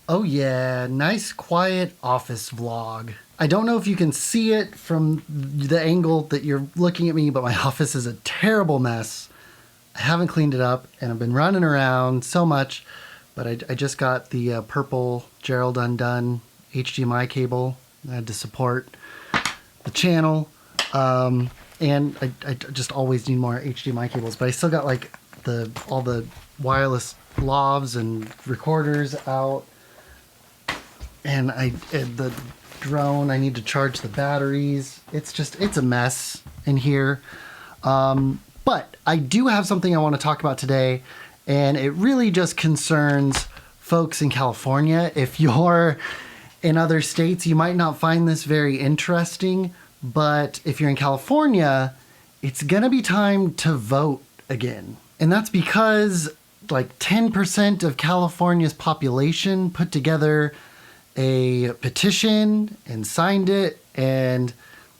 Oh yeah, nice quiet office vlog. I don't know if you can see it from the angle that you're looking at me, but my office is a terrible mess. I haven't cleaned it up and I've been running around so much, but I just got the purple Gerald Undone HDMI cable. I had to support the channel. And I just always need more HDMI cables, but I still got like all the wireless lavs and recorders out. And the drone, I need to charge the batteries. It's a mess in here. But I do have something I want to talk about today, and it really just concerns folks in California. If you're in other states, you might not find this very interesting, but if you're in California, it's gonna be time to vote again. And that's because like 10% of California's population put together a petition and signed it, and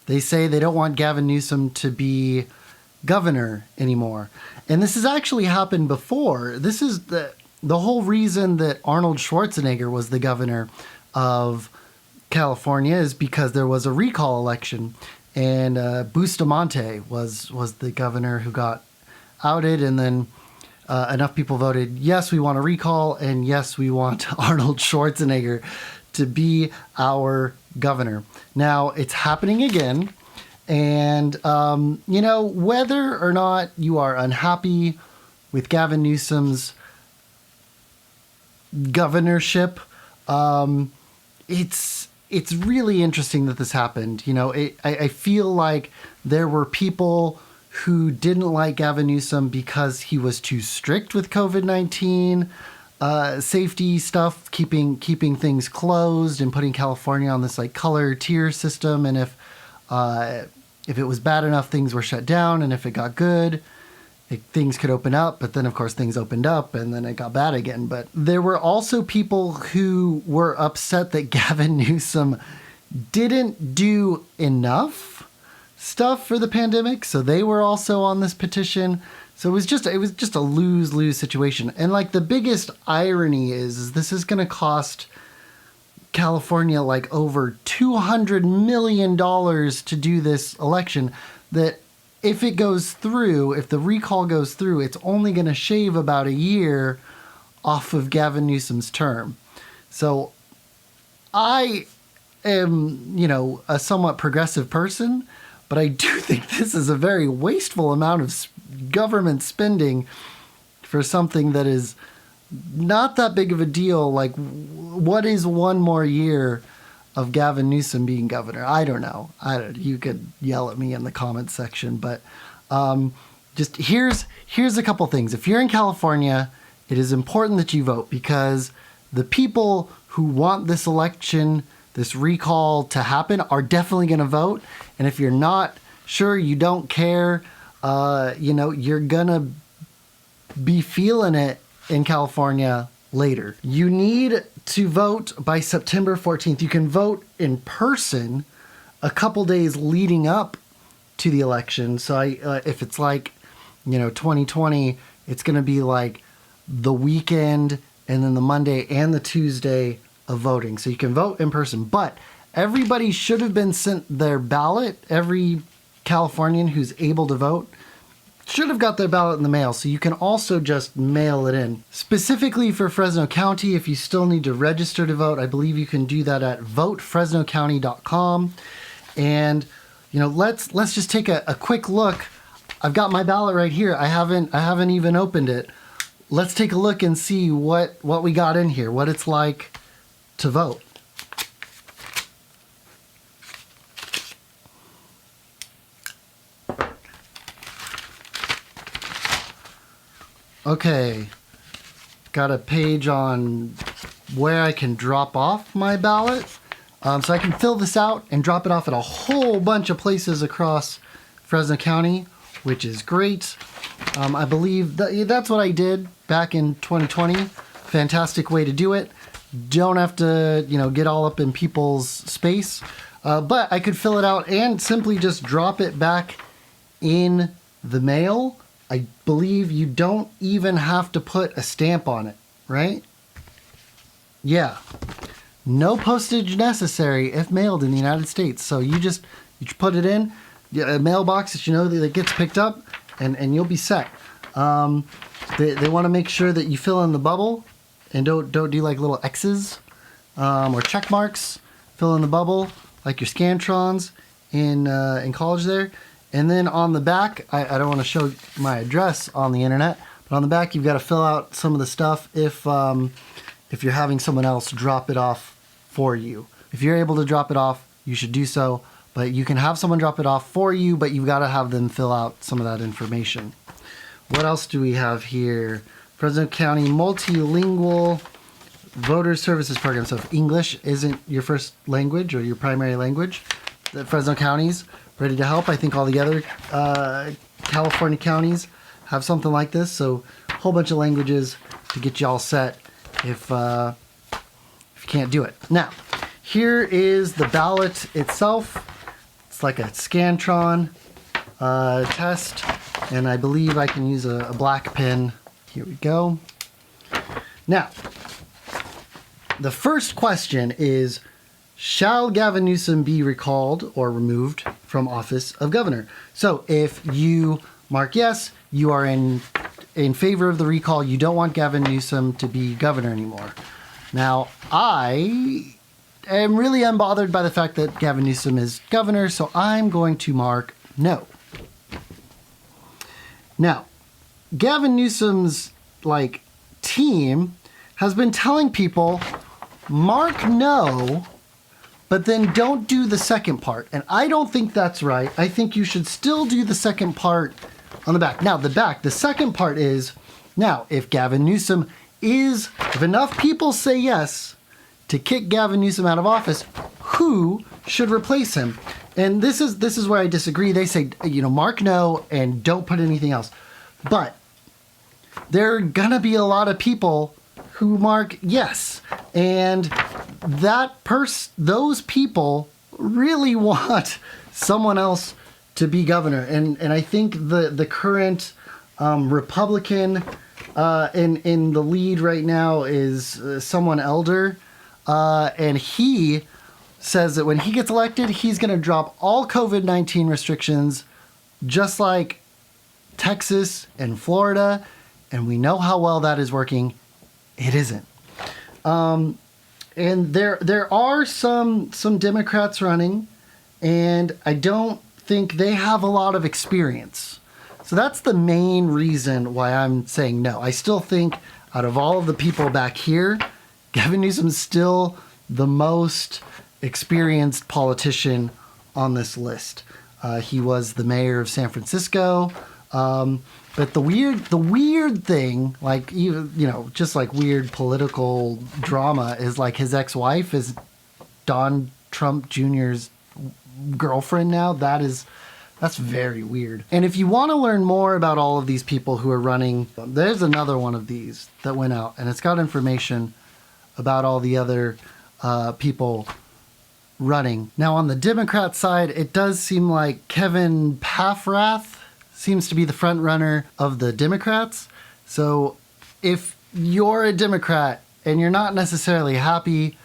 they say they don't want Gavin Newsom to be governor anymore. And this has actually happened before. This is the whole reason that Arnold Schwarzenegger was the governor of California is because there was a recall election, and Bustamante was the governor who got outed, and then enough people voted yes, we want a recall, and yes, we want Arnold Schwarzenegger to be our governor. Now it's happening again, and whether or not you are unhappy with Gavin Newsom's governorship, it's really interesting that this happened. I feel like there were people who didn't like Gavin Newsom because he was too strict with COVID-19 safety stuff, keeping things closed and putting California on this like color tier system. And if it was bad enough, things were shut down, and if it got good, things could open up. But then, of course, things opened up, and then it got bad again. But there were also people who were upset that Gavin Newsom didn't do enough stuff for the pandemic, so they were also on this petition. So it was just a lose-lose situation. And like the biggest irony is this is going to cost California like over $200 million to do this election, that if it goes through, if the recall goes through, it's only going to shave about a year off of Gavin Newsom's term. So I am, a somewhat progressive person, but I do think this is a very wasteful amount of government spending for something that is not that big of a deal. Like, what is one more year of Gavin Newsom being governor? I don't know. You could yell at me in the comments section, but just here's a couple things. If you're in California, it is important that you vote, because the people who want this election, this recall to happen, are definitely going to vote. And if you're not sure, you don't care, you're going to be feeling it in California later. You need to vote by September 14th. You can vote in person a couple days leading up to the election. So if it's like, 2020, it's going to be like the weekend and then the Monday and the Tuesday of voting. So you can vote in person, but everybody should have been sent their ballot. Every Californian who's able to vote should have got their ballot in the mail. So you can also just mail it in. Specifically for Fresno County, if you still need to register to vote, I believe you can do that at votefresnocounty.com. And let's just take a quick look. I've got my ballot right here. I haven't even opened it. Let's take a look and see what we got in here, what it's like to vote. Okay, got a page on where I can drop off my ballot. So I can fill this out and drop it off at a whole bunch of places across Fresno County, which is great. I believe that's what I did back in 2020. Fantastic way to do it. Don't have to, get all up in people's space. But I could fill it out and simply just drop it back in the mail. I believe you don't even have to put a stamp on it, right? Yeah. No postage necessary if mailed in the United States. So you put it in a mailbox that you know that it gets picked up, and you'll be set. They want to make sure that you fill in the bubble and don't do like little X's or check marks. Fill in the bubble like your Scantrons in college there. And then on the back, I don't want to show my address on the internet, but on the back you've got to fill out some of the stuff if you're having someone else drop it off for you. If you're able to drop it off, you should do so. But you can have someone drop it off for you, but you've got to have them fill out some of that information. What else do we have here? Fresno County Multilingual Voter Services Program. So if English isn't your first language or your primary language, the Fresno County's ready to help. I think all the other California counties have something like this. So a whole bunch of languages to get you all set if you can't do it. Now, here is the ballot itself. It's like a Scantron test, and I believe I can use a black pen. Here we go. Now, the first question is, shall Gavin Newsom be recalled or removed from office of governor? So if you mark yes, you are in favor of the recall. You don't want Gavin Newsom to be governor anymore. Now, I am really unbothered by the fact that Gavin Newsom is governor, so I'm going to mark no. Now, Gavin Newsom's team has been telling people mark no, but then don't do the second part. And I don't think that's right. I think you should still do the second part on the back. Now, the second part is, now, if Gavin Newsom if enough people say yes to kick Gavin Newsom out of office, who should replace him? And this is where I disagree. They say, mark no and don't put anything else. But there are gonna be a lot of people who mark yes, and those people really want someone else to be governor. And I think the current Republican in the lead right now is someone elder, and he says that when he gets elected, he's going to drop all COVID-19 restrictions, just like Texas and Florida, and we know how well that is working. It isn't. And there are some Democrats running, and I don't think they have a lot of experience. So that's the main reason why I'm saying no. I still think out of all of the people back here, Gavin Newsom's still the most experienced politician on this list. He was the mayor of San Francisco. But the weird thing, just like weird political drama, is like his ex-wife is Don Trump Jr.'s girlfriend now. That's very weird. And if you want to learn more about all of these people who are running, there's another one of these that went out, and it's got information about all the other people running. Now, on the Democrat side, it does seem like Kevin Paffrath seems to be the front runner of the Democrats. So if you're a Democrat and you're not necessarily happy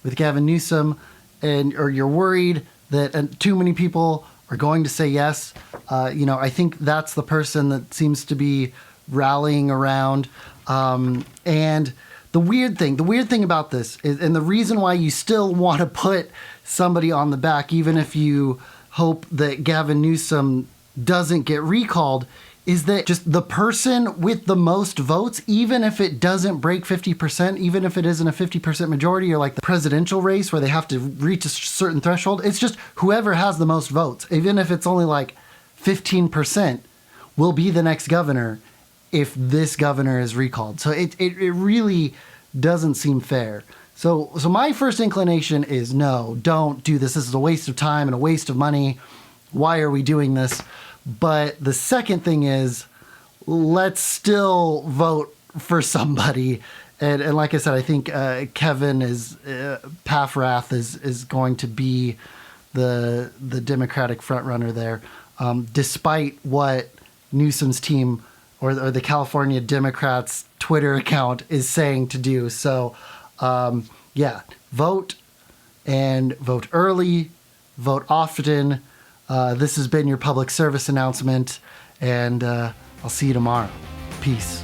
with Gavin Newsom, or you're worried that too many people are going to say yes, I think that's the person that seems to be rallying around. And the weird thing about this is, and the reason why you still want to put somebody on the back, even if you hope that Gavin Newsom doesn't get recalled, is that just the person with the most votes, even if it doesn't break 50%, even if it isn't a 50% majority, or like the presidential race where they have to reach a certain threshold, it's just whoever has the most votes, even if it's only like 15%, will be the next governor if this governor is recalled. So it really doesn't seem fair. So my first inclination is no, don't do this. This is a waste of time and a waste of money. Why are we doing this? But the second thing is, let's still vote for somebody. And like I said, I think Kevin Paffrath is going to be the Democratic frontrunner there, despite what Newsom's team or the California Democrats Twitter account is saying to do. So yeah, vote and vote early, vote often. This has been your public service announcement, and I'll see you tomorrow. Peace.